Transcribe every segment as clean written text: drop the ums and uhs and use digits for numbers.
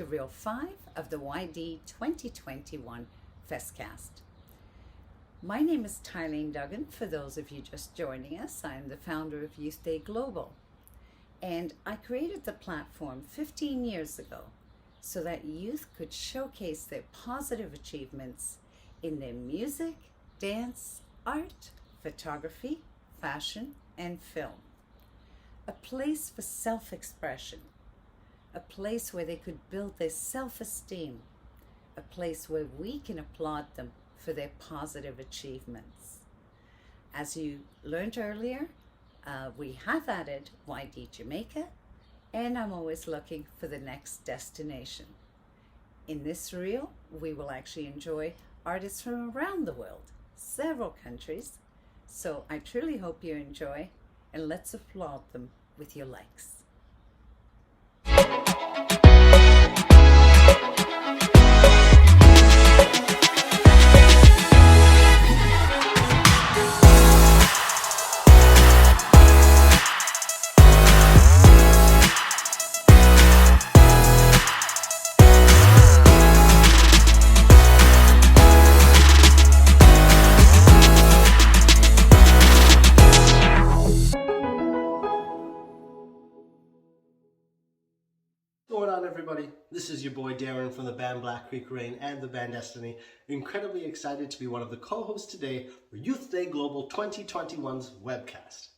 to Reel 5 of the YD 2021 FestCast. My name is Tylene Duggan. For those of you just joining us, I am the founder of Youth Day Global. And I created the platform 15 years ago so that youth could showcase their positive achievements in their music, dance, art, photography, fashion, and film. A place for self-expression, a place where they could build their self-esteem, a place where we can applaud them for their positive achievements. As you learned earlier, we have added YD Jamaica, and I'm always looking for the next destination. In this reel, we will actually enjoy artists from around the world, several countries. So I truly hope you enjoy, and let's applaud them with your likes. What's going on, everybody? This is your boy Darren from the band Black Creek Rain and the band Destiny. Incredibly excited to be one of the co-hosts today for Youth Day Global 2021's webcast.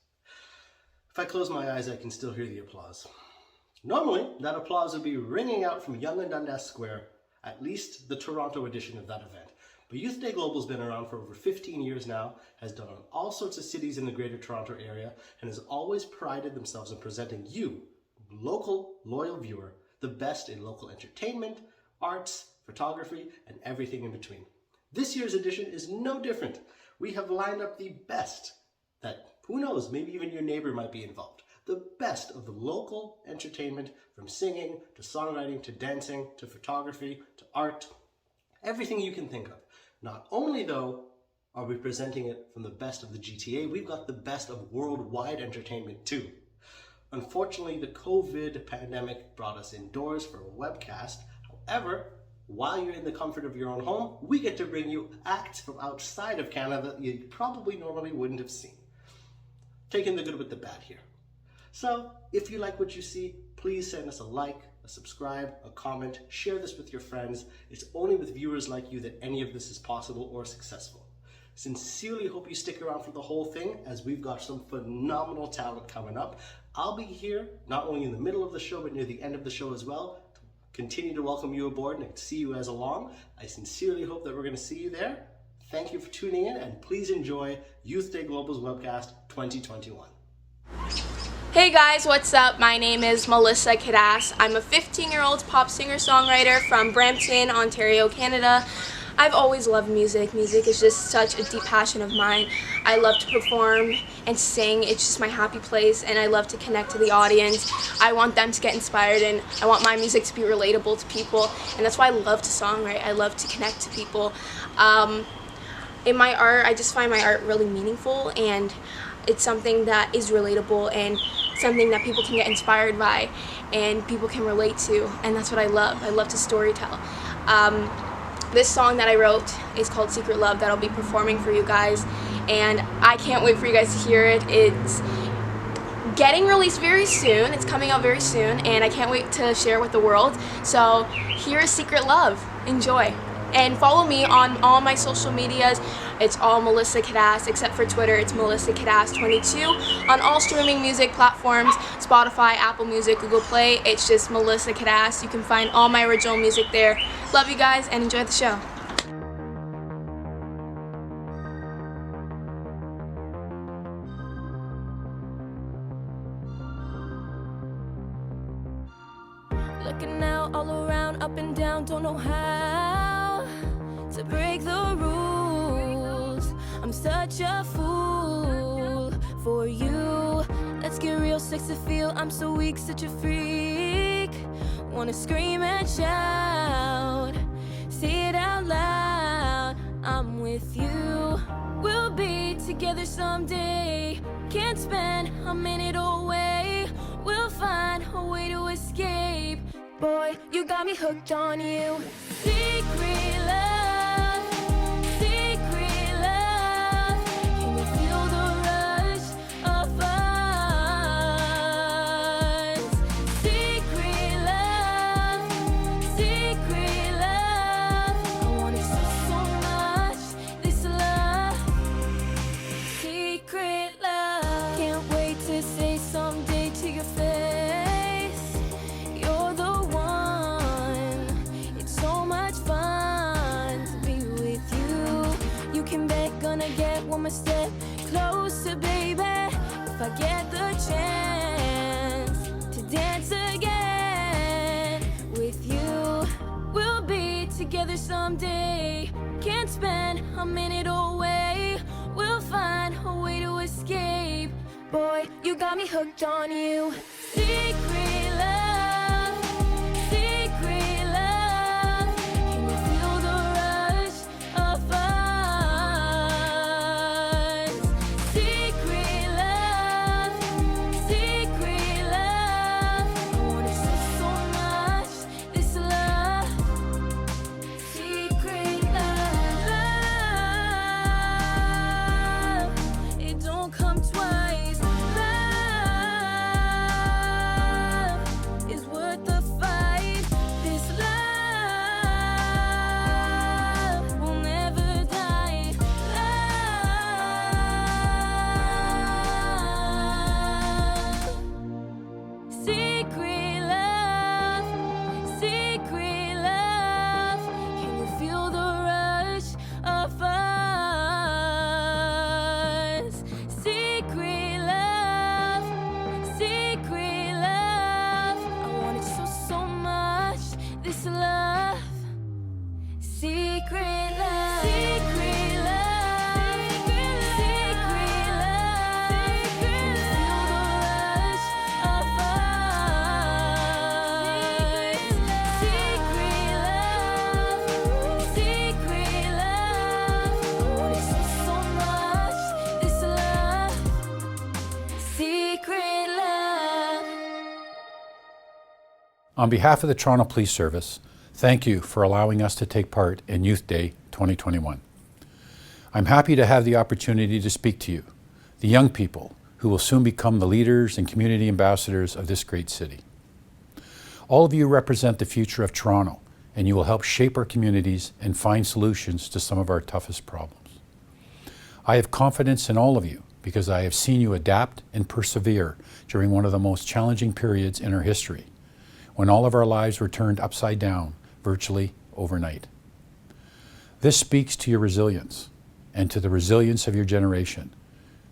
If I close my eyes, I can still hear the applause. Normally, that applause would be ringing out from Yonge-Dundas Square, at least the Toronto edition of that event. But Youth Day Global's been around for over 15 years now, has done on all sorts of cities in the Greater Toronto area, and has always prided themselves in presenting you, local, loyal viewer, the best in local entertainment, arts, photography, and everything in between. This year's edition is no different. We have lined up the best that, who knows, maybe even your neighbor might be involved. The best of the local entertainment, from singing, to songwriting, to dancing, to photography, to art, everything you can think of. Not only, though, are we presenting it from the best of the GTA, we've got the best of worldwide entertainment too. Unfortunately, the COVID pandemic brought us indoors for a webcast. However, while you're in the comfort of your own home, we get to bring you acts from outside of Canada that you probably normally wouldn't have seen. Taking the good with the bad here. So, if you like what you see, please send us a like, a subscribe, a comment, share this with your friends. It's only with viewers like you that any of this is possible or successful. Sincerely hope you stick around for the whole thing, as we've got some phenomenal talent coming up. I'll be here not only in the middle of the show, but near the end of the show as well, to continue to welcome you aboard and see you as along. I sincerely hope that we're going to see you there. Thank you for tuning in, and please enjoy Youth Day Global's webcast 2021. Hey guys, what's up? My name is Melissa Kadas. I'm a 15-year-old pop singer-songwriter from Brampton, Ontario, Canada. I've always loved music. Music is just such a deep passion of mine. I love to perform and sing. It's just my happy place, and I love to connect to the audience. I want them to get inspired, and I want my music to be relatable to people, and that's why I love to songwrite. I love to connect to people. In my art, I just find my art really meaningful, and it's something that is relatable and something that people can get inspired by and people can relate to, and that's what I love. I love to storytell. This song that I wrote is called Secret Love, that I'll be performing for you guys, and I can't wait for you guys to hear it. It's getting released very soon. It's coming out very soon, and I can't wait to share it with the world. So here is Secret Love. Enjoy. And follow me on all my social medias. It's all Melissa Kadas, except for Twitter, it's Melissa Kadas 22. On all streaming music platforms, Spotify, Apple Music, Google Play, it's just Melissa Kadas. You can find all my original music there. Love you guys, and enjoy the show. Looking out all around, up and down, don't know how to break the rules. I'm such a fool for you. Let's get real, sex to feel. I'm so weak, such a freak. Wanna scream and shout, say it out loud. I'm with you. We'll be together someday. Can't spend a minute away. We'll find a way to escape. Boy, you got me hooked on you. Secret love, secret love. Can you feel the rush of us? Secret love, secret love. I want it so much, this love. Secret love. Can't wait to say someday to your face, you're the one. It's so much fun to be with you. You can bet gonna get one more step closer, baby. If I get the chance to dance again with you, we'll be together someday. Can't spend a minute away. We'll find a way to escape. Boy, you got me hooked on you. Secret love, secret love. Can you feel the rush of us? Secret love, secret love. I want it so much, this love. Secret love, it don't come twice. Love is worth the fight. This love will never die. Love, secret love, secret love. Can you feel the rush of us? Secret love, secret love. I want it so much, this love. Secret love, secret love, secret love. Can you feel the rush of us? Secret love, secret love. I want it so much, this love. Secret love. On behalf of the Toronto Police Service, thank you for allowing us to take part in Youth Day 2021. I'm happy to have the opportunity to speak to you, the young people who will soon become the leaders and community ambassadors of this great city. All of you represent the future of Toronto, and you will help shape our communities and find solutions to some of our toughest problems. I have confidence in all of you because I have seen you adapt and persevere during one of the most challenging periods in our history, when all of our lives were turned upside down virtually overnight. This speaks to your resilience and to the resilience of your generation,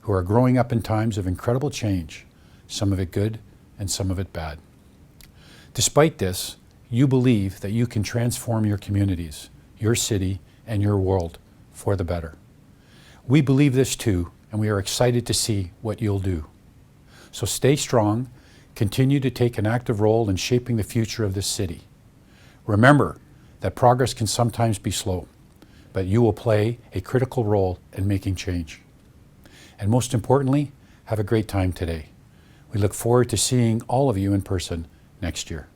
who are growing up in times of incredible change, some of it good and some of it bad. Despite this, you believe that you can transform your communities, your city, and your world for the better. We believe this too, and we are excited to see what you'll do. So stay strong, continue to take an active role in shaping the future of this city. Remember that progress can sometimes be slow, but you will play a critical role in making change. And most importantly, have a great time today. We look forward to seeing all of you in person next year.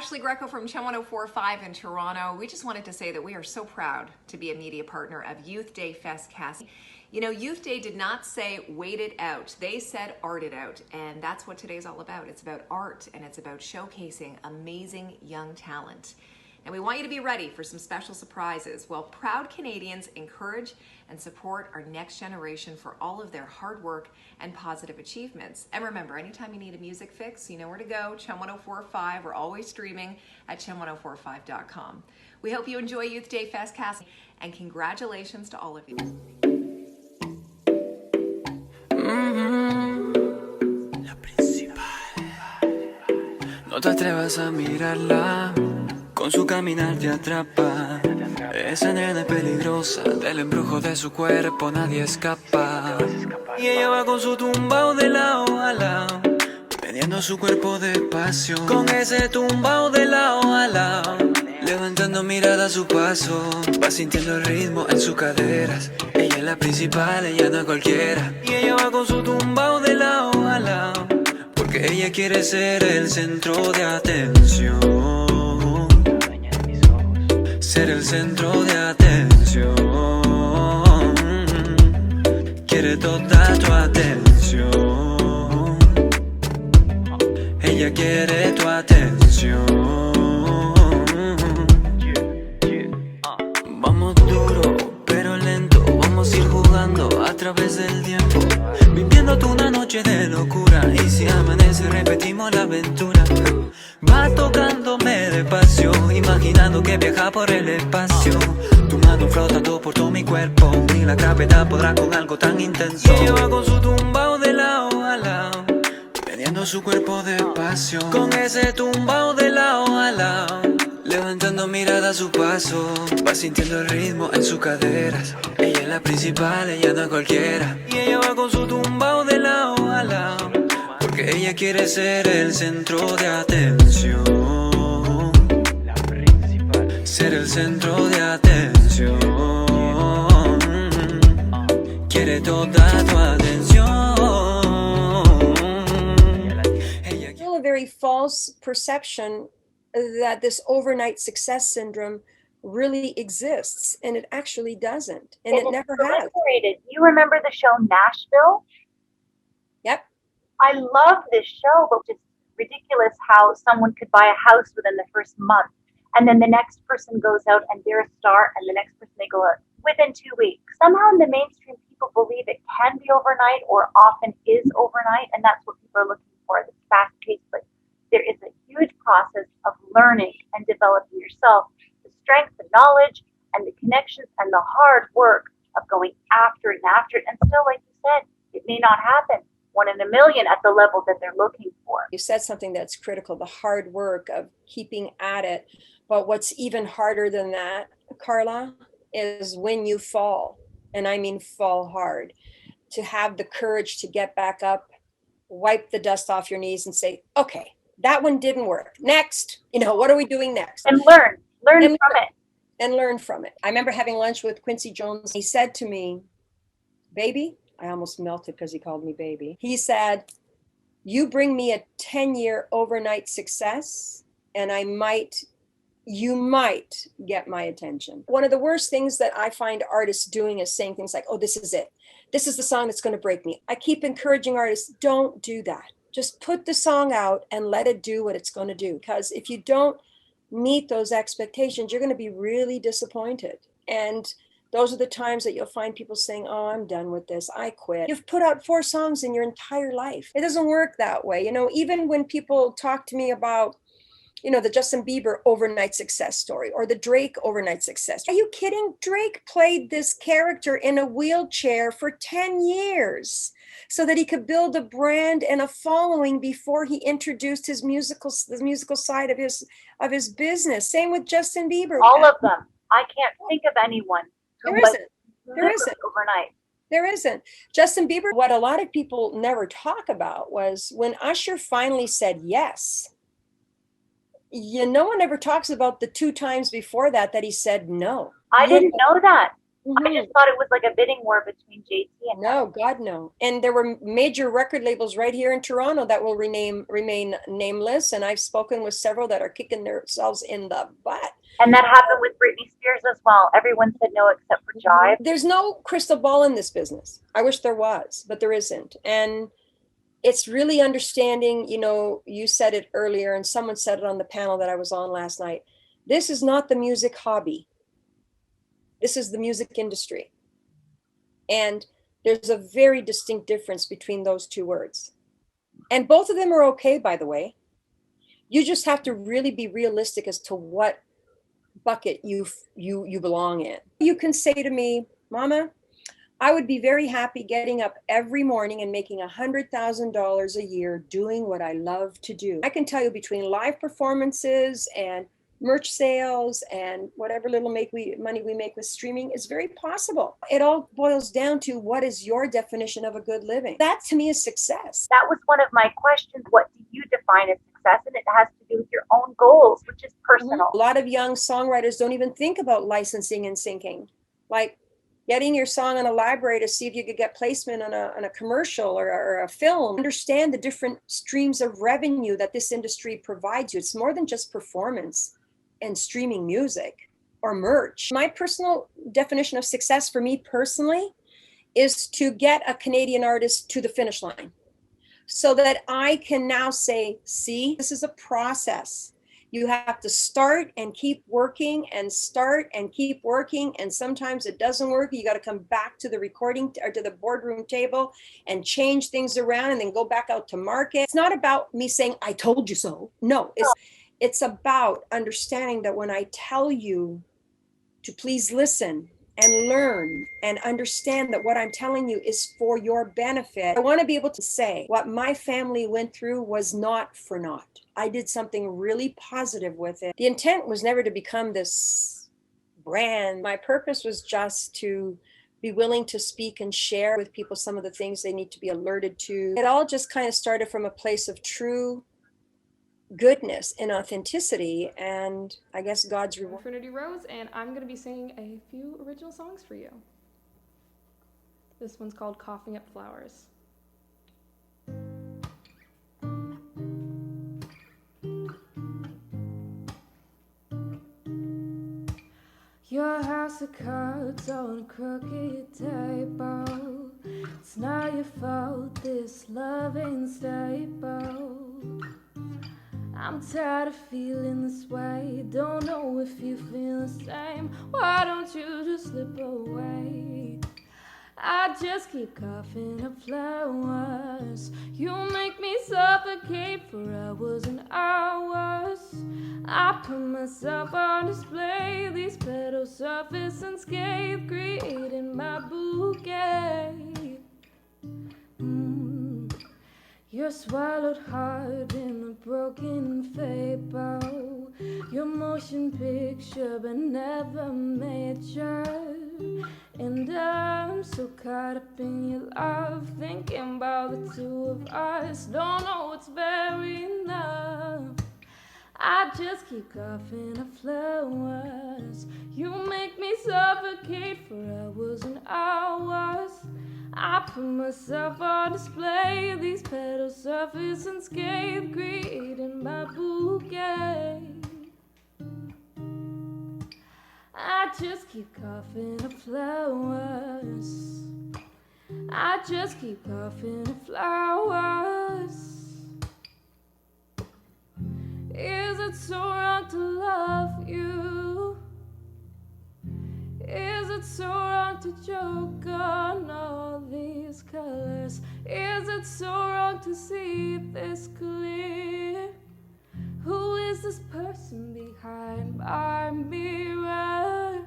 Ashley Greco from Chum 104.5 in Toronto. We just wanted to say that we are so proud to be a media partner of Youth Day FestCast. You know, Youth Day did not say wait it out. They said art it out. And that's what today's all about. It's about art and it's about showcasing amazing young talent. And we want you to be ready for some special surprises while proud Canadians encourage and support our next generation for all of their hard work and positive achievements. And remember, anytime you need a music fix, you know where to go, Chum 104.5. We're always streaming at chum1045.com. We hope you enjoy Youth Day FestCast and congratulations to all of you. La principal. No te atrevas a mirarla. Con su caminar te atrapa. Esa nena es peligrosa. Del embrujo de su cuerpo nadie escapa. Y ella va con su tumbao de lado a lado, mediendo su cuerpo despacio. Con ese tumbao de lado a lado, levantando mirada a su paso. Va sintiendo el ritmo en sus caderas. Ella es la principal, ella no es cualquiera. Y ella va con su tumbao de lado a lado, porque ella quiere ser el centro de atención. Ser el centro de atención. Quiere toda tu atención. Ella quiere tu atención. Vamos duro, pero lento. Vamos a ir jugando a través del tiempo, viviendo una noche de locura. Y si amanece repetimos la aventura. Va tocándome despacio, imaginando que viaja por el espacio. Tu mano flotando por todo mi cuerpo, ni la gravedad podrá con algo tan intenso. Y ella va con su tumbao de lado a lado, mediendo su cuerpo despacio. Con ese tumbao de lado a lado, levantando mirada a su paso. Va sintiendo el ritmo en sus caderas. Ella es la principal, ella no es cualquiera. Y ella va con su tumbao de lado a lado, porque ella quiere ser el centro de atención. Ser el centro de atención. Quiere toda tu atención. Still a very false perception that this overnight success syndrome really exists, and it actually doesn't, and it never has. You remember the show Nashville? Yep. I love this show, but it's ridiculous how someone could buy a house within the first month, and then the next person goes out and they're a star, and the next person they go out within 2 weeks. Somehow in the mainstream, people believe it can be overnight or often is overnight, and that's what people are looking for, this fast pace. But there is a huge process of learning and developing yourself, the strength, the knowledge, and the connections, and the hard work of going after it and after it. And still, like you said, it may not happen 1 in a million at the level that they're looking for. You said something that's critical, the hard work of keeping at it. But what's even harder than that, Carla, is when you fall, and I mean fall hard, to have the courage to get back up, wipe the dust off your knees and say, okay, that one didn't work. Next, what are we doing next? And learn from it. And learn from it. I remember having lunch with Quincy Jones. He said to me, baby, I almost melted because he called me baby. He said, you bring me a 10-year overnight success and you might get my attention. One of the worst things that I find artists doing is saying things like, oh, this is it. This is the song that's going to break me. I keep encouraging artists, don't do that. Just put the song out and let it do what it's going to do. Because if you don't meet those expectations, you're going to be really disappointed. And those are the times that you'll find people saying, oh, I'm done with this. I quit. You've put out 4 songs in your entire life. It doesn't work that way. Even when people talk to me about, the Justin Bieber overnight success story or the Drake overnight success. Are you kidding? Drake played this character in a wheelchair for 10 years so that he could build a brand and a following before he introduced the musical side of his business. Same with Justin Bieber. All of them. I can't think of anyone. There isn't overnight. There isn't. Justin Bieber, what a lot of people never talk about was when Usher finally said yes. No one ever talks about the 2 times before that he said no. I didn't know that. I just thought it was like a bidding war between JT and No, God, no. And there were major record labels right here in Toronto that will remain nameless. And I've spoken with several that are kicking themselves in the butt. And that happened with Britney Spears as well. Everyone said no except for Jive. There's no crystal ball in this business. I wish there was, but there isn't. And it's really understanding, you know, you said it earlier and someone said it on the panel that I was on last night. This is not the music hobby. This is the music industry. And there's a very distinct difference between those two words. And both of them are okay, by the way. You just have to really be realistic as to what bucket you belong in. You can say to me, Mama, I would be very happy getting up every morning and making $100,000 a year doing what I love to do. I can tell you between live performances and merch sales and whatever little money we make with streaming is very possible. It all boils down to what is your definition of a good living. That to me is success. That was one of my questions. What do you define as success? And it has to do with your own goals, which is personal. A lot of young songwriters don't even think about licensing and syncing. Like getting your song on a library to see if you could get placement on a commercial or a film. Understand the different streams of revenue that this industry provides you. It's more than just performance and streaming music or merch. My personal definition of success for me personally is to get a Canadian artist to the finish line so that I can now say, see, this is a process. You have to start and keep working and start and keep working. And sometimes it doesn't work. You got to come back to the recording or to the boardroom table and change things around and then go back out to market. It's not about me saying, I told you so. No, it's about understanding that when I tell you to please listen and learn and understand that what I'm telling you is for your benefit, I want to be able to say what my family went through was not for naught. I did something really positive with it. The intent was never to become this brand. My purpose was just to be willing to speak and share with people some of the things they need to be alerted to. It all just kind of started from a place of true goodness and authenticity, and I guess God's reward. Trinity Rose, and I'm going to be singing a few original songs for you. This one's called Coughing Up Flowers. Your house of cards on a crooked table. It's not your fault this love ain't stable. I'm tired of feeling this way. Don't know if you feel the same. Why don't you just slip away? I just keep coughing up flowers. You make me suffocate for hours and hours. I put myself on display. These petals surface unscathed, creating my bouquet. You're swallowed hard in a broken fable. Your motion picture but never major. And I'm so caught up in your love, thinking about the two of us. Don't know what's very enough. I just keep coughing up flowers. You make me suffocate for hours and hours. I put myself on display. These petals surface unscathed, creating my bouquet. I just keep coughing up flowers. I just keep coughing up flowers. Is it so wrong to love you? Is it so wrong to joke on all these colors? Is it so wrong to see this clear? Who is this person behind my mirror?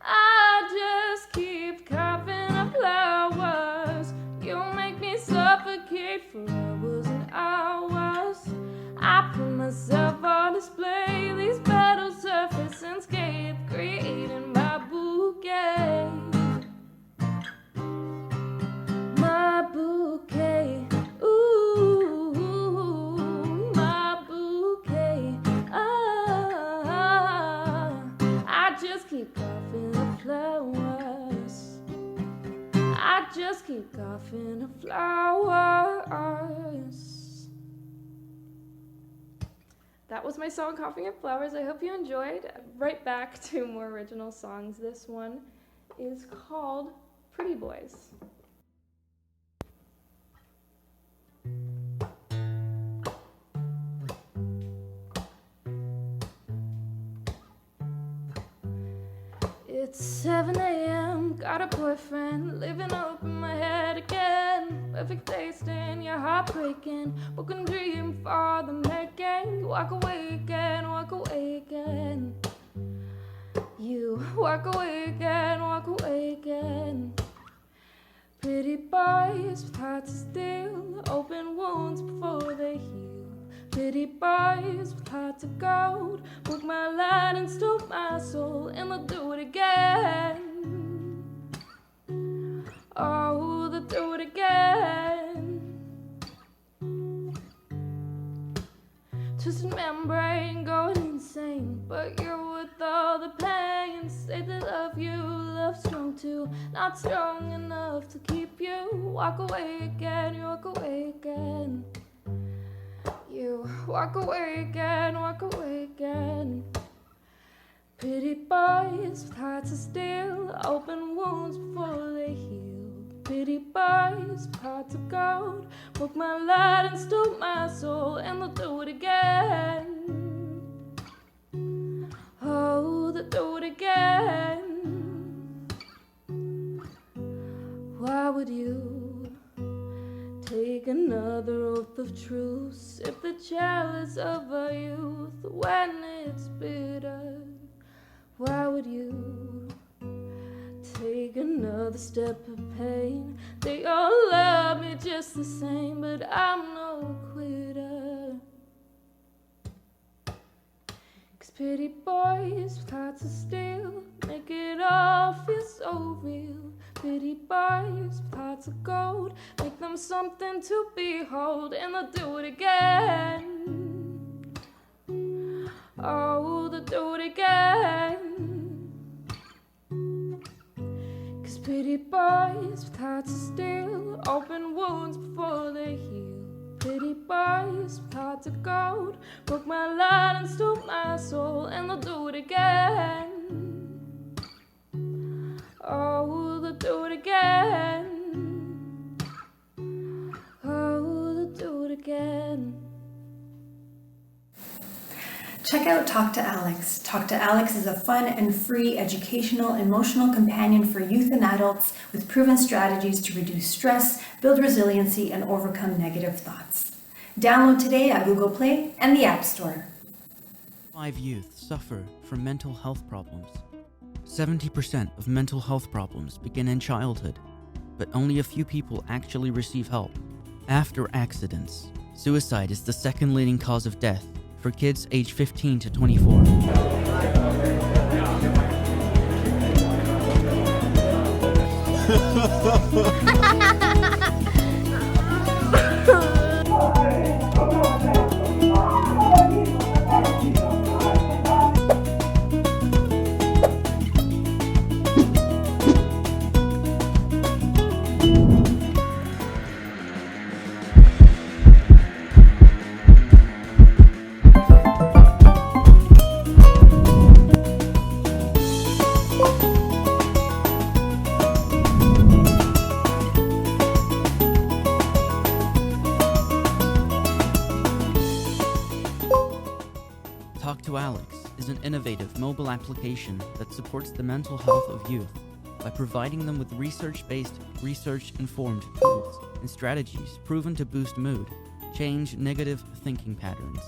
I just keep coughing up flowers. You make me suffocate for hours and hours. I put myself on display. These petals surface unscathed, creating my bouquet. My bouquet. Ooh, my bouquet. I just keep coughing up flowers. might just keep coughing up flowers. That was my song, Coughing Up Flowers. I hope you enjoyed. Right back to more original songs. This one is called Pretty Boys. It's 7 a.m., got a boyfriend, living up in my head again. Perfect taste in your heart breaking, broken dream for the making. Walk away again, walk away again. You walk away again, walk away again. Pretty boys with hearts of steel, open wounds before they heal. Pretty boys with hearts of gold, broke my light and stole my soul, and they'll do it again. Oh, they'll do it again. Twisted membrane, going insane, but you're worth all the pain. Say they love you, love strong too, not strong enough to keep you. Walk away again, you walk away again. You walk away again, walk away again. Pretty boys with hearts of steel, open wounds before they heal. Pretty boys with hearts of gold, broke my light and stole my soul, and they'll do it again. Oh, they'll do it again. Why would you take another oath of truth, sip the chalice of our youth when it's bitter? Why would you take another step of pain? They all love me just the same, but I'm no quitter. 'Cause pretty boys with hearts of steel make it all feel so real. Pretty boys with hearts of gold, make them something to behold, and they'll do it again. Oh, they'll do it again. 'Cause pretty boys with hearts of steel, open wounds before they heal. Pretty boys with hearts of gold, broke my light and stole my soul, and they'll do it again. Oh, they'll do it again. Oh, they'll do it again. Check out Talk to Alex. Talk to Alex is a fun and free educational, emotional companion for youth and adults with proven strategies to reduce stress, build resiliency, and overcome negative thoughts. Download today at Google Play and the App Store. 5 youth suffer from mental health problems. 70% of mental health problems begin in childhood, but only a few people actually receive help. After accidents, suicide is the second leading cause of death for kids aged 15 to 24. Talk to Alex is an innovative mobile application that supports the mental health of youth by providing them with research-based, research-informed tools and strategies proven to boost mood, change negative thinking patterns,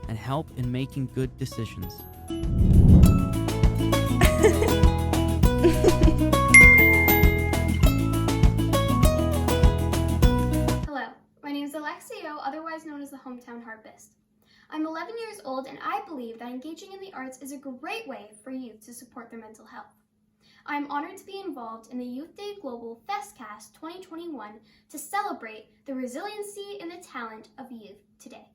and help in making good decisions. Hello, my name is Alexio, otherwise known as the Hometown Harpist. I'm 11 years old, and I believe that engaging in the arts is a great way for youth to support their mental health. I'm honored to be involved in the Youth Day Global FestCast 2021 to celebrate the resiliency and the talent of youth today.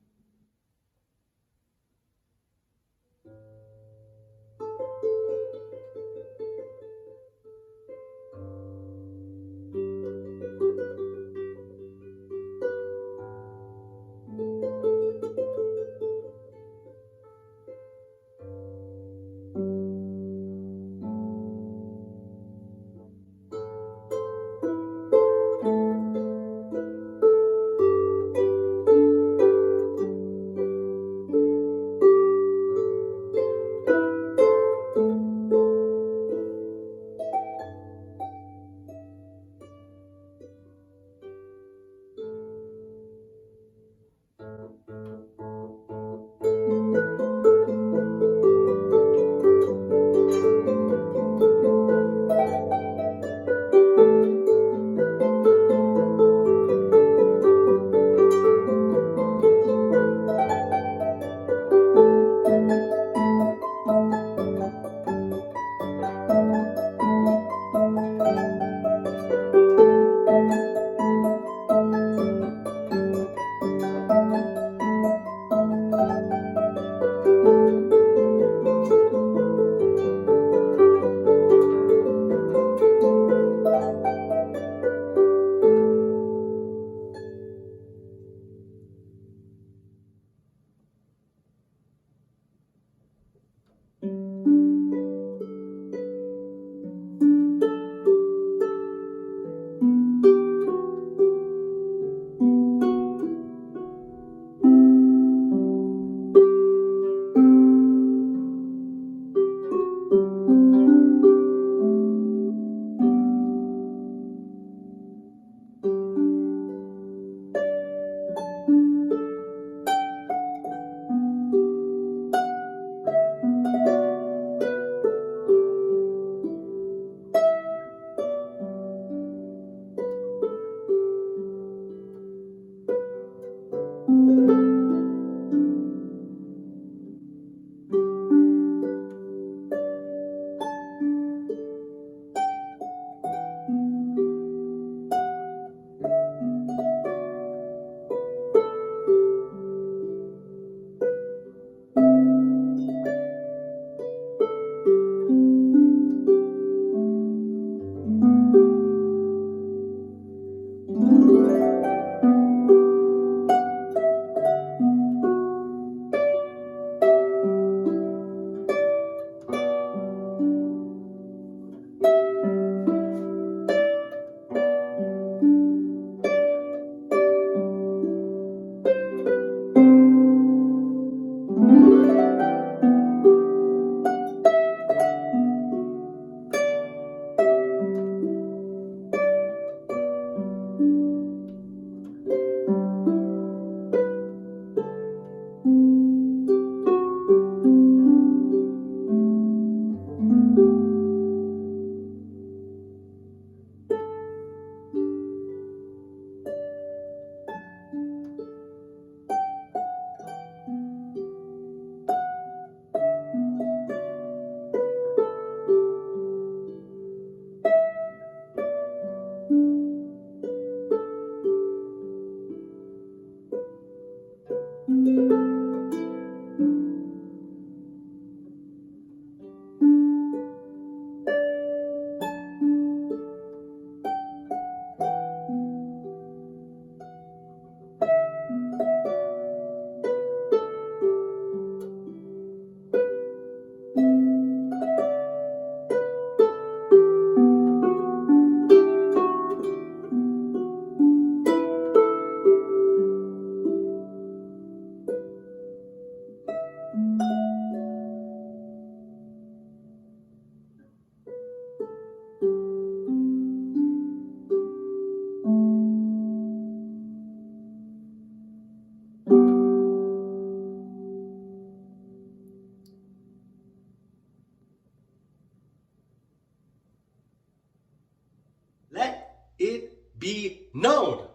be known.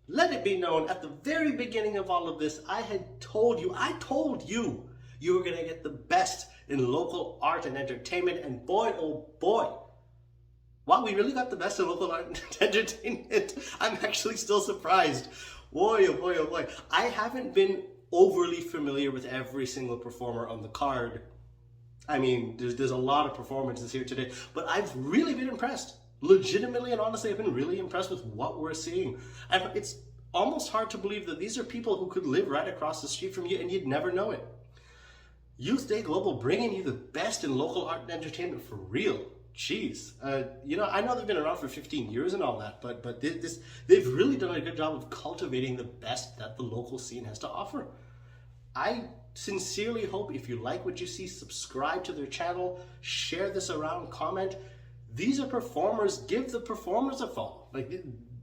Let it be known, at the very beginning of all of this, I told you you were going to get the best in local art and entertainment, and boy, oh boy, wow, we really got the best in local art and entertainment. I'm actually still surprised. Boy, oh boy, oh boy. I haven't been overly familiar with every single performer on the card. I mean, there's a lot of performances here today, but I've really been impressed. Legitimately and honestly, I've been really impressed with what we're seeing. And it's almost hard to believe that these are people who could live right across the street from you and you'd never know it. Youth Day Global bringing you the best in local art and entertainment for real. Jeez. I know they've been around for 15 years and all that, but they've really done a good job of cultivating the best that the local scene has to offer. I sincerely hope if you like what you see, subscribe to their channel, share this around, comment. These are performers. Give the performers a follow.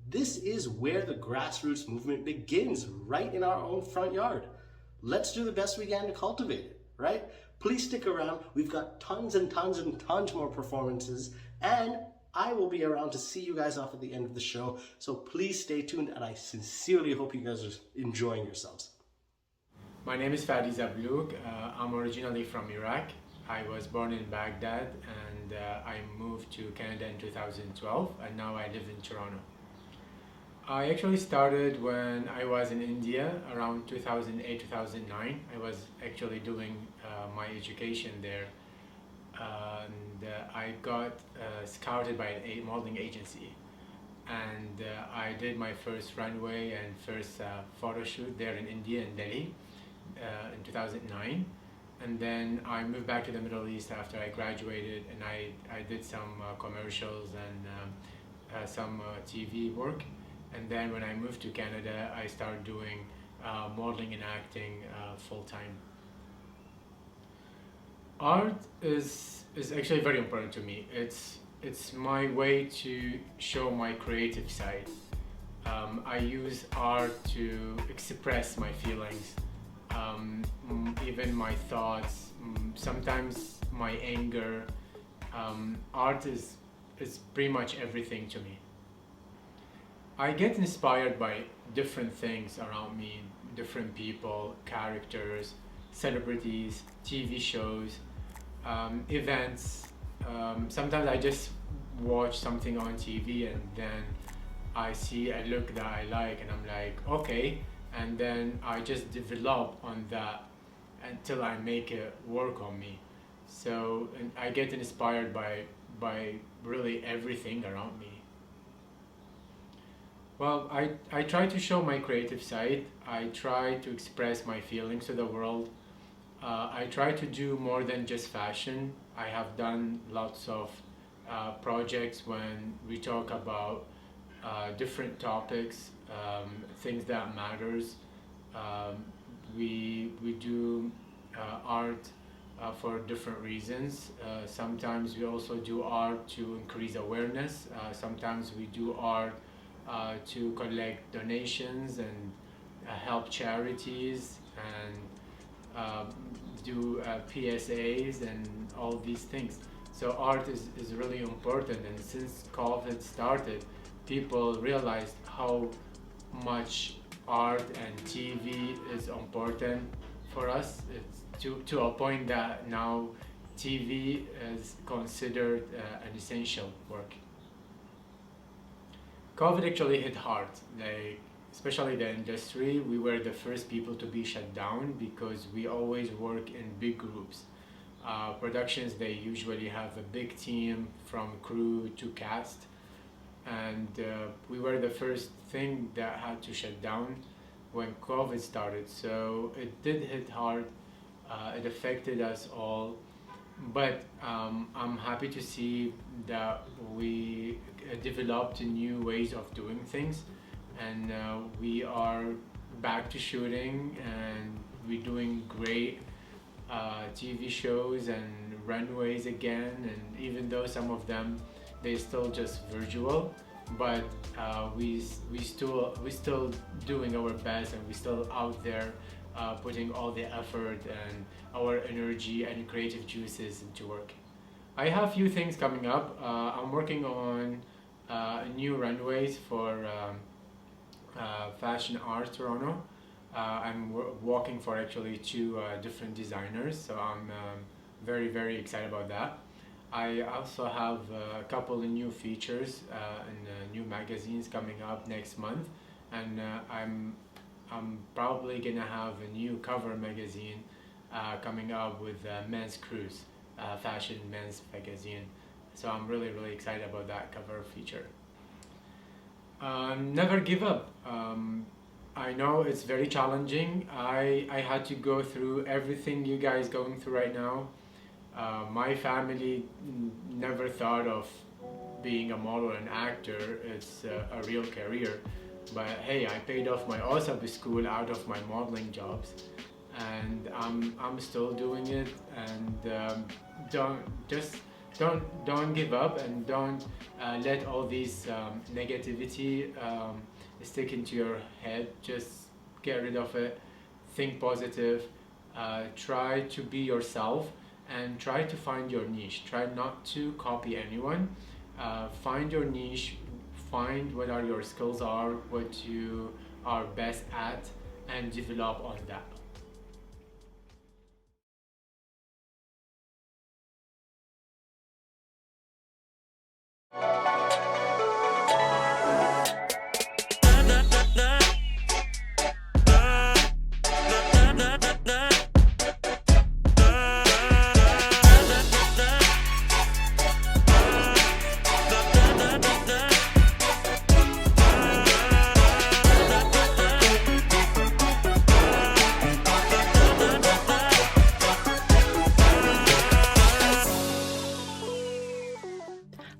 This is where the grassroots movement begins, right in our own front yard. Let's do the best we can to cultivate it, right? Please stick around. We've got tons and tons and tons more performances, and I will be around to see you guys off at the end of the show. So please stay tuned, and I sincerely hope you guys are enjoying yourselves. My name is Fadi Zablouk. I'm originally from Iraq. I was born in Baghdad, and I moved to Canada in 2012, and now I live in Toronto. I actually started when I was in India around 2008-2009. I was actually doing my education there, and I got scouted by a modeling agency, and I did my first runway and first photo shoot there in India, in Delhi, in 2009. And then I moved back to the Middle East after I graduated, and I did some commercials and some TV work. And then when I moved to Canada, I started doing modeling and acting full-time. Art is actually very important to me. It's my way to show my creative side. I use art to express my feelings, even my thoughts, sometimes my anger. Art is pretty much everything to me. I get inspired by different things around me, different people, characters, celebrities, TV shows, events. Sometimes I just watch something on TV and then I see a look that I like and I'm like, okay, and then I just develop on that until I make it work on me. So and I get inspired by really everything around me. Well, I try to show my creative side. I try to express my feelings to the world. I try to do more than just fashion. I have done lots of projects when we talk about different topics, things that matters. We do art for different reasons. Sometimes we also do art to increase awareness. Sometimes we do art to collect donations and help charities and do PSAs and all these things. So art is really important, and since COVID started, people realized how much art and TV is important for us. It's to a point that now TV is considered an essential work. COVID actually hit hard, especially the industry. We were the first people to be shut down because we always work in big groups. Productions, they usually have a big team from crew to cast, and we were the first thing that had to shut down when COVID started. So it did hit hard. It affected us all, but I'm happy to see that we developed new ways of doing things, and we are back to shooting, and we're doing great TV shows and runways again. And even though some of them they're still just virtual, but we still doing our best, and we still out there putting all the effort and our energy and creative juices into work. I have a few things coming up. I'm working on new runways for Fashion Art Toronto. I'm working for actually two different designers, so I'm very excited about that. I also have a couple of new features in new magazines coming up next month, and I'm probably gonna have a new cover magazine coming up with Men's Cruise, fashion men's magazine. So I'm really excited about that cover feature. Never give up. I know it's very challenging. I had to go through everything you guys going through right now. My family never thought of being a model and actor. It's a real career. But hey, I paid off my OSAP school out of my modeling jobs, and I'm still doing it. And don't give up, and don't let all these negativity stick into your head. Just get rid of it. Think positive. Try to be yourself, and try to find your niche. Try not to copy anyone. Find your niche. Find what are your skills are, what you are best at, and develop on that.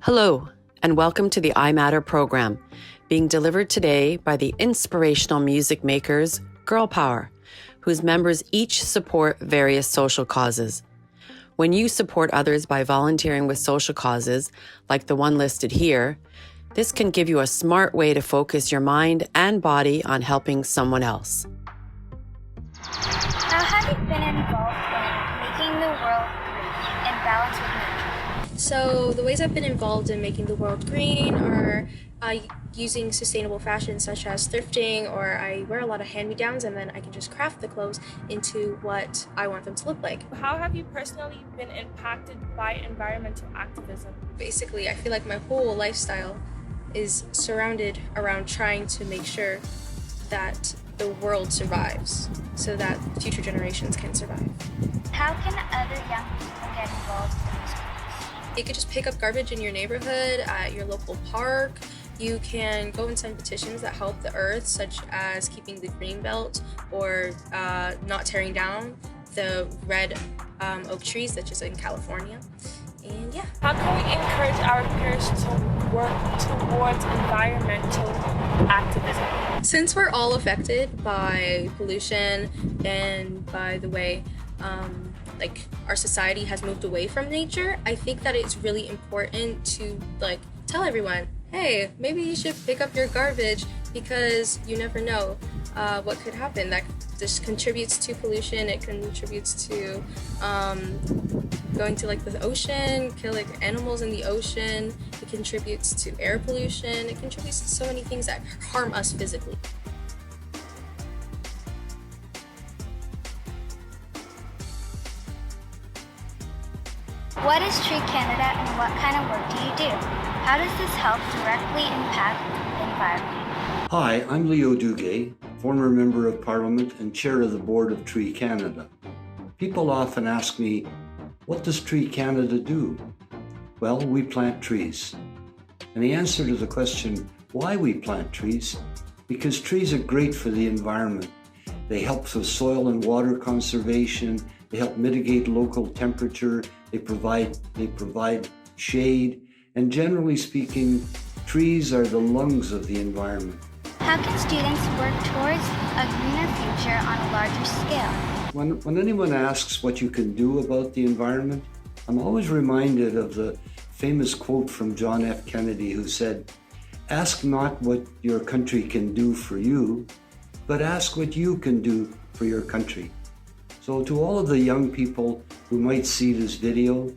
Hello, and welcome to the I Matter program, being delivered today by the inspirational music makers Girl Power, whose members each support various social causes. When you support others by volunteering with social causes, like the one listed here, this can give you a smart way to focus your mind and body on helping someone else. How have you been involved in making the world green in balance with nature? So the ways I've been involved in making the world green are using sustainable fashion such as thrifting, or I wear a lot of hand-me-downs and then I can just craft the clothes into what I want them to look like. How have you personally been impacted by environmental activism? Basically, I feel like my whole lifestyle is surrounded around trying to make sure that the world survives so that future generations can survive. How can other young people get involved in this? You could just pick up garbage in your neighborhood, at your local park. You can go and sign petitions that help the earth, such as keeping the green belt or not tearing down the red oak trees, such as in California. And yeah. How can we encourage our peers to work towards environmental activism? Since we're all affected by pollution and by the way our society has moved away from nature, I think that it's really important to tell everyone, hey, maybe you should pick up your garbage, because you never know what could happen. That just contributes to pollution. It contributes to going to the ocean, kill animals in the ocean. It contributes to air pollution. It contributes to so many things that harm us physically. What is Tree Canada and what kind of work do you do? How does this help directly impact the environment? Hi, I'm Leo Duguay, former Member of Parliament and Chair of the Board of Tree Canada. People often ask me, what does Tree Canada do? Well, we plant trees. And the answer to the question, why we plant trees, because trees are great for the environment. They help with soil and water conservation. They help mitigate local temperature. They provide shade. And generally speaking, trees are the lungs of the environment. How can students work towards a greener future on a larger scale? When anyone asks what you can do about the environment, I'm always reminded of the famous quote from John F. Kennedy, who said, "Ask not what your country can do for you, but ask what you can do for your country." So to all of the young people who might see this video,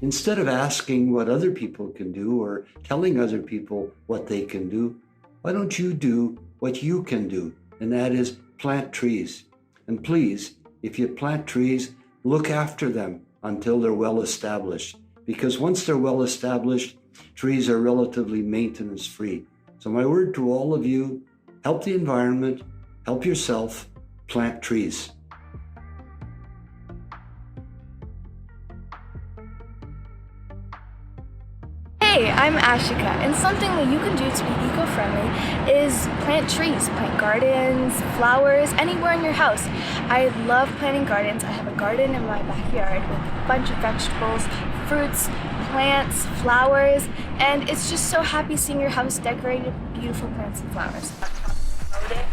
Instead of asking what other people can do or telling other people what they can do, why don't you do what you can do? And that is plant trees. And please, if you plant trees, look after them until they're well established. Because once they're well established, trees are relatively maintenance free. So my word to all of you, help the environment, help yourself, plant trees. Hey, I'm Ashika, and something that you can do to be eco-friendly is plant trees, plant gardens, flowers, anywhere in your house. I love planting gardens. I have a garden in my backyard with a bunch of vegetables, fruits, plants, flowers, and it's just so happy seeing your house decorated with beautiful plants and flowers. Promote it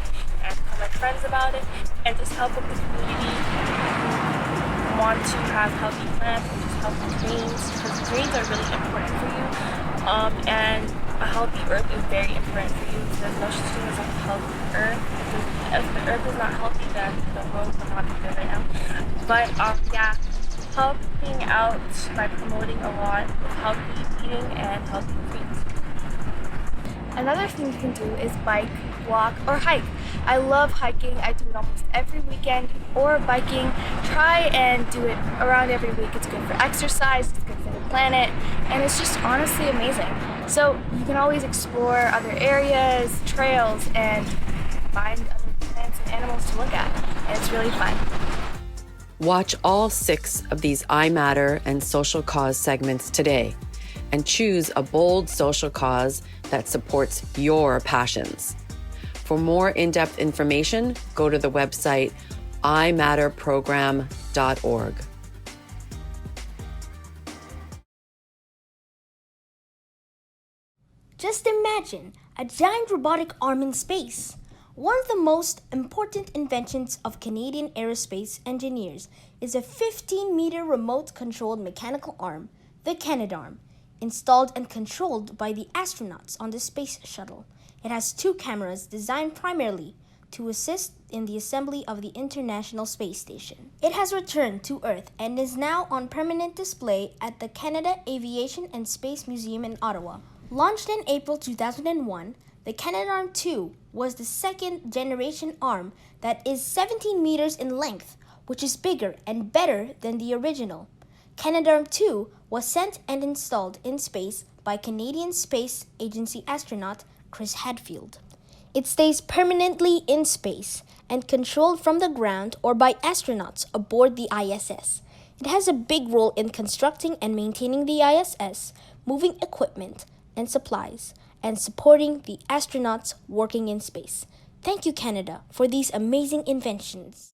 and tell my friends about it, and just help with the community who want to have healthy plants and just healthy greens, because greens are really important for you. And a healthy earth is very important for you. There's no such thing as a healthy earth. If the earth is not healthy, then the world will not be good right now. But yeah, helping out by promoting a lot of healthy eating and healthy greens. Another thing you can do is bike, walk, or hike. I love hiking. I do it almost every weekend, or biking. Try and do it around every week. It's good for exercise, it's good for the planet, and it's just honestly amazing. So you can always explore other areas, trails, and find other plants and animals to look at, and it's really fun. Watch all 6 of these I Matter and Social Cause segments today and choose a bold social cause that supports your passions. For more in-depth information, go to the website imatterprogram.org. Just imagine a giant robotic arm in space. One of the most important inventions of Canadian aerospace engineers is a 15-meter remote-controlled mechanical arm, the Canadarm, installed and controlled by the astronauts on the space shuttle. It has 2 cameras designed primarily to assist in the assembly of the International Space Station. It has returned to Earth and is now on permanent display at the Canada Aviation and Space Museum in Ottawa. Launched in April 2001, the Canadarm2 was the second-generation arm that is 17 meters in length, which is bigger and better than the original. Canadarm2 was sent and installed in space by Canadian Space Agency astronaut Chris Hadfield. It stays permanently in space and controlled from the ground or by astronauts aboard the ISS. It has a big role in constructing and maintaining the ISS, moving equipment and supplies, and supporting the astronauts working in space. Thank you, Canada, for these amazing inventions.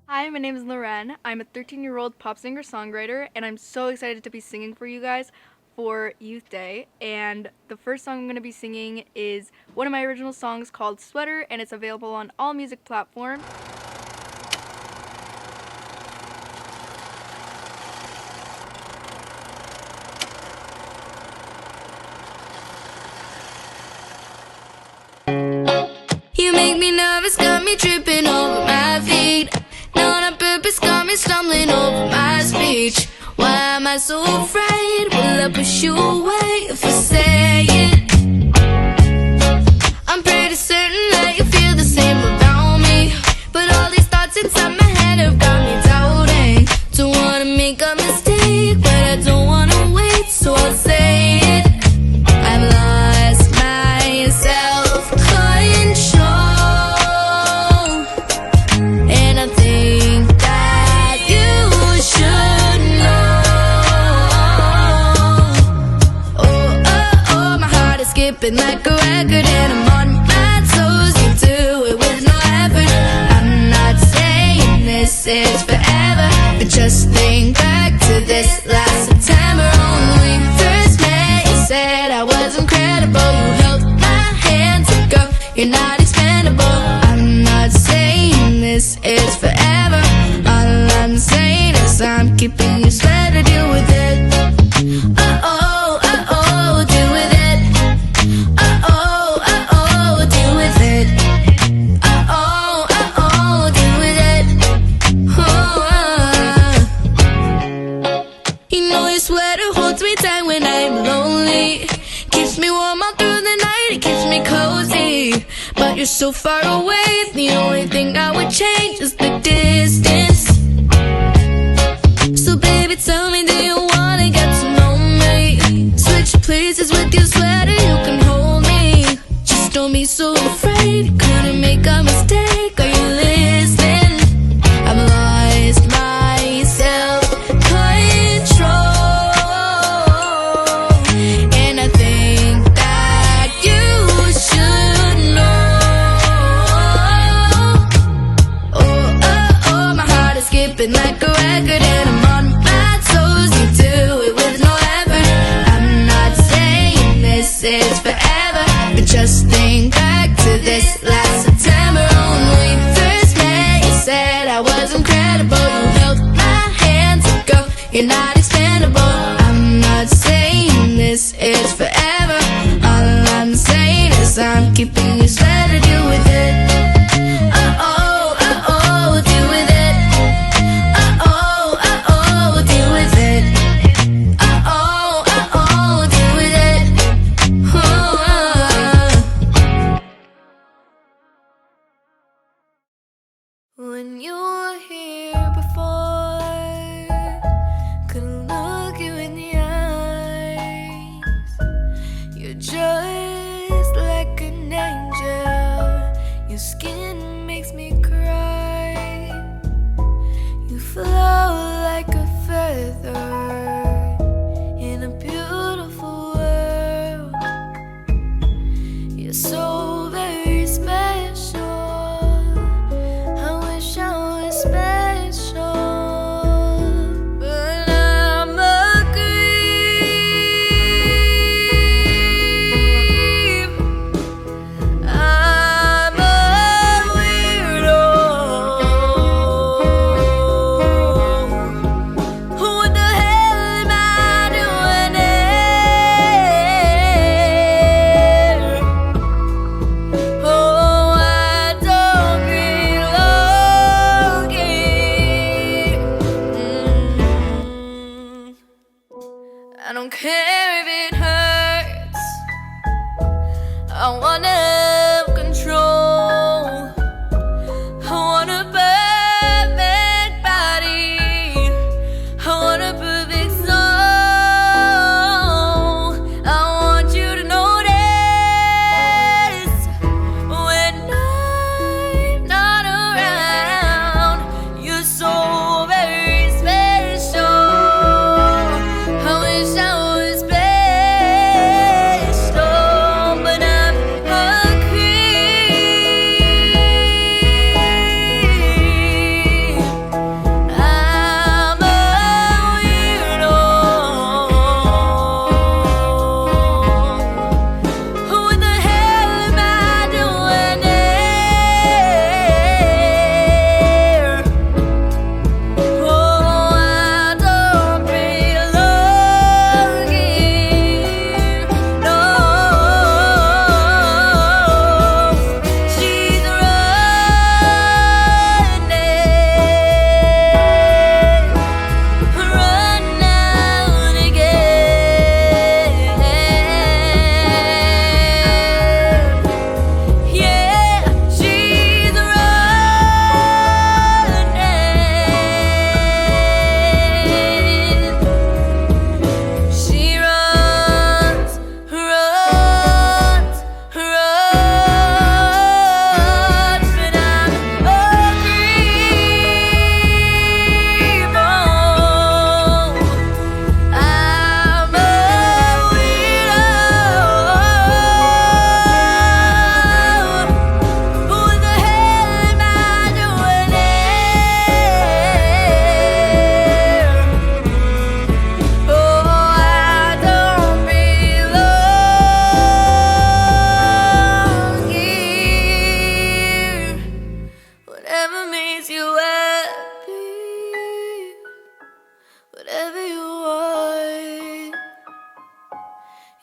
Hi, my name is Loren. I'm a 13-year-old pop singer-songwriter, and I'm so excited to be singing for you guys for Youth Day. And the first song I'm going to be singing is one of my original songs called Sweater, and it's available on all music platforms. You make me nervous, got me tripping over my feet. Not on purpose, got me stumbling over my speech. Why am I so afraid? Will I push you away if I say it? I'm pretty certain that you feel the same about me, but all these thoughts inside my head have got me doubting. Don't wanna make a mistake, but I don't wanna wait, so I'll say it. I've lost my self-control, and I think that you should know. Oh, oh, oh, my heart is skipping like a record, and I'm on my toes. You do it with no effort. I'm not saying forever. But just think back to this last September when we first met. You said I was incredible. You held my hand, so girl, you're not expendable. I'm not saying this is forever. All I'm saying is I'm keeping you sweater. Deal with it. Oh, deal with it. Oh, deal with it. Oh, deal with it. You know your sweater holds me tight when I'm lonely. Keeps me warm all through the night, it keeps me cozy. But you're so far away, the only thing I would change is the distance. So baby, tell me, do you wanna get to know me? Switch places with your sweater, you can hold me. Just don't be so afraid, couldn't make a mistake. Are you listening? I've lost my self-control, and I think that you should know. Oh, my heart is skipping like a record, and I'm on my toes. You do it with no effort. I'm not saying this is forever, but just think back to this last September when we first met. You said I was incredible. You held my hand, so girl, you're not expendable. I'm not saying this is forever. All I'm saying is I'm keeping you sweater. Deal with it. Deal with it. Deal with it. Deal with it. When you were here before, couldn't look you in the eyes. You're just like an angel. Your skin makes me cry. You flow like a feather in a beautiful world. You're so very special. I wish I was special, but I'm a creep. I'm a weirdo. What the hell am I doing here? Oh, I don't belong here. I don't care if it hurts. I wanna have control. I want a perfect body. I want a perfect soul. I want you to notice when I'm not around. You're so very special. I wish I was special, but I'm a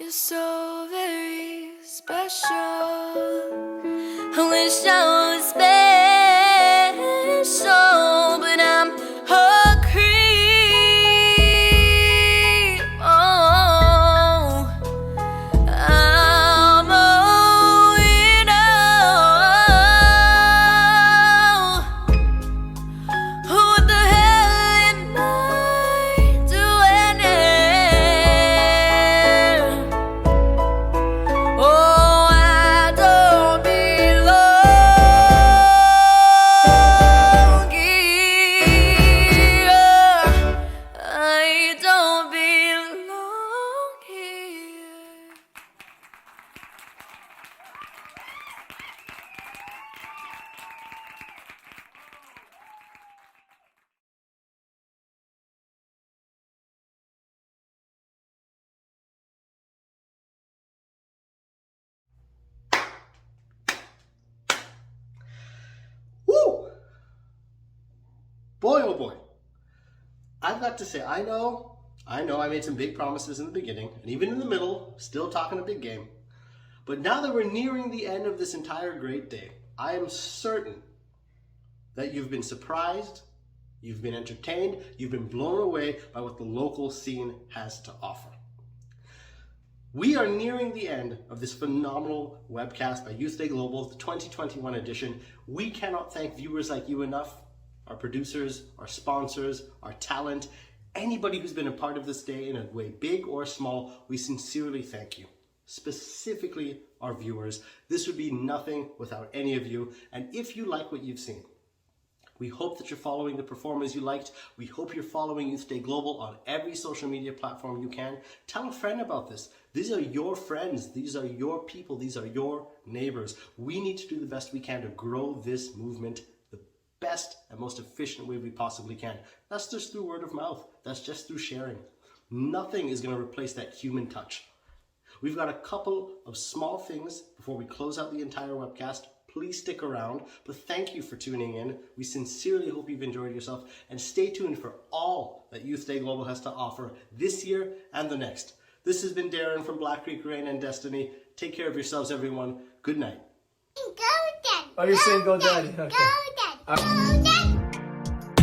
is so very special. I wish I was special, but I'm a creep. Oh, I'm a widow. What the hell am I doing here? Oh, I don't belong here. I don't belong here. Woo! Boy, oh boy. I've got to say, I know I made some big promises in the beginning, and even in the middle, still talking a big game. But now that we're nearing the end of this entire great day, I am certain that you've been surprised, you've been entertained, you've been blown away by what the local scene has to offer. We are nearing the end of this phenomenal webcast by Youth Day Global, the 2021 edition. We cannot thank viewers like you enough, our producers, our sponsors, our talent, anybody who's been a part of this day in a way, big or small. We sincerely thank you. Specifically our viewers. This would be nothing without any of you. And if you like what you've seen, we hope that you're following the performers you liked. We hope you're following Youth Day Global on every social media platform you can. Tell a friend about this. These are your friends. These are your people. These are your neighbors. We need to do the best we can to grow this movement the best and most efficient way we possibly can. That's just through word of mouth. That's just through sharing. Nothing is going to replace that human touch. We've got a couple of small things before we close out the entire webcast. Please stick around, but thank you for tuning in. We sincerely hope you've enjoyed yourself, and stay tuned for all that Youth Day Global has to offer this year and the next. This has been Darren from Black Creek Rain and Destiny. Take care of yourselves, everyone. Good night. Go, Daddy. Oh, you're saying go, Daddy. Okay. Go, Daddy. Go, Daddy.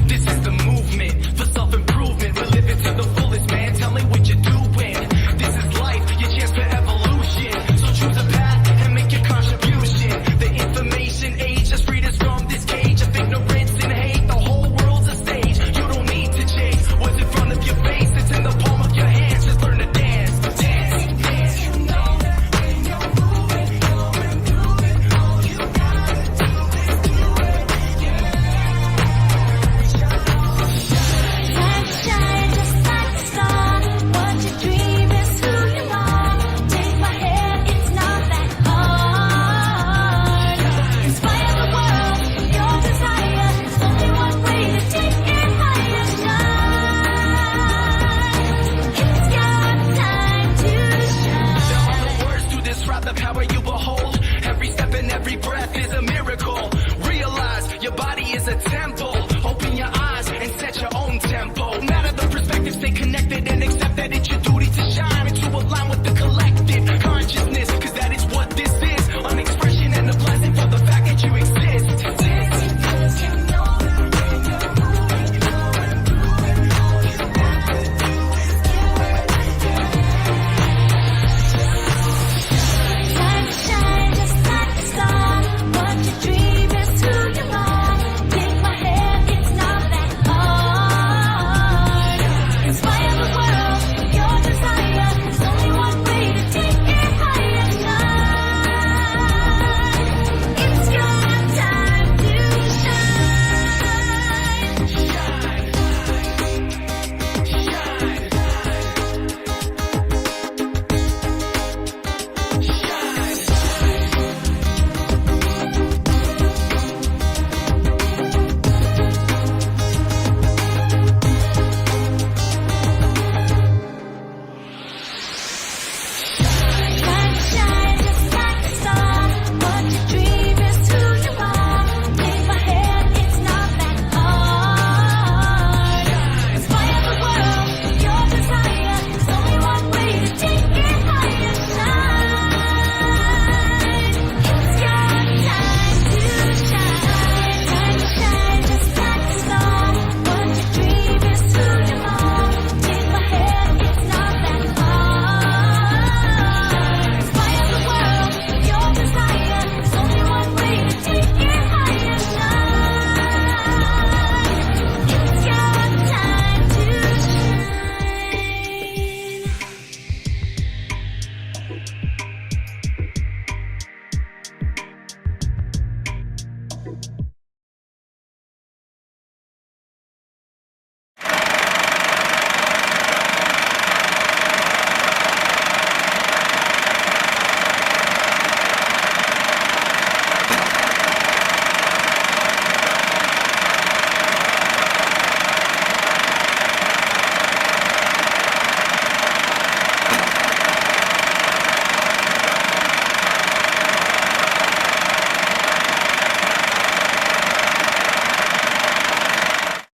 This is the movement for self-improvement. We're living to the fullest, man. Tell me what you're doing. This is life, your chance for evolution. So choose a path and make your contribution. The information age has freed us from this cage of ignorance and hate. The whole world's a stage. You don't need to chase what's in front of your face. It's in the palm of your hands. Just learn to dance, dance, dance. You know that when you're moving, going through it, all you gotta do is do it. Yeah. Bye.